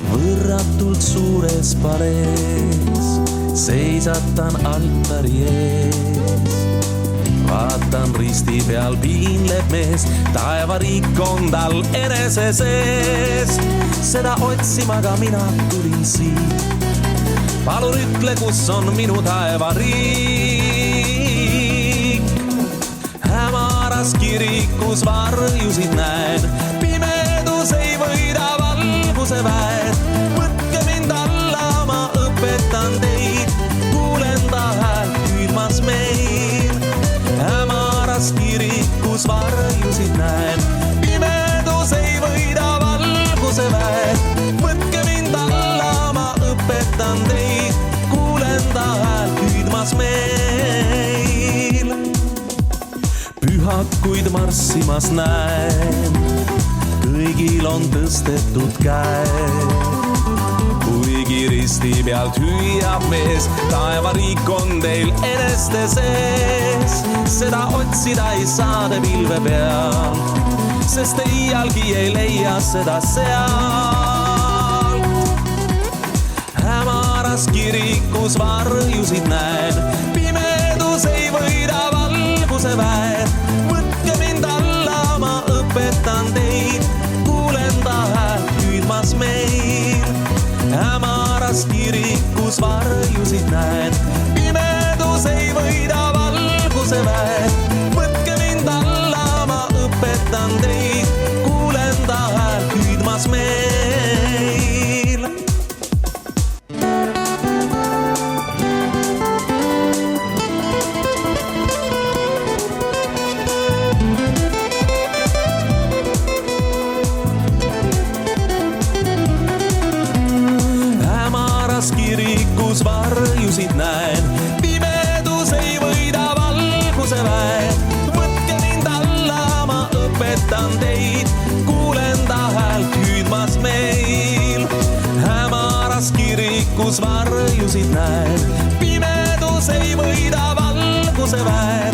võrratult suures parees seisatan altari ees. Vaatan risti peal piinleb mees, taevariik on tal enese sees. Seda otsima ka mina tulin siit. Palun ütle, kus on minu taevariik. Hämaras kirikus varjusid näen, pimedus ei võida valguse väed. Võtke mind alla, ma õpetan teid, kuulen ta häält hüüdmas meil. Hämaras kirikus varjusid näen, pimedus ei võida valguse väed. Võtke mind alla, ma õpetan teid, kuulen ta häält hüüdmas meil. Pühakuid marssimas näen, kõigil on tõstetud käed. Kuigi risti pealt hüüab mees, taevariik on teil eneste sees. Seda otsida ei saa te pilve peal, sest te iialgi ei leia seda sealt. Hämaras kirikus varjusid näen, pimedus ei võida valguse väed. Võtke mind alla, ma õpetan teid, kuulen ta häält hüüdmas meil. Hämaras kirikus varjusid näen, pimedus ei võida valguse väed. Võtke mind alla, ma õpetan teid, kuulen ta häält hüüdmas meil. Kirikus varjusid näen, pimedus ei võida valguse väed. Võtke mind alla, ma õpetan teid, kuulen ta häält hüüdmas meil. Hämaras kirikus varjusid näen, pimedus ei võida valguse väed.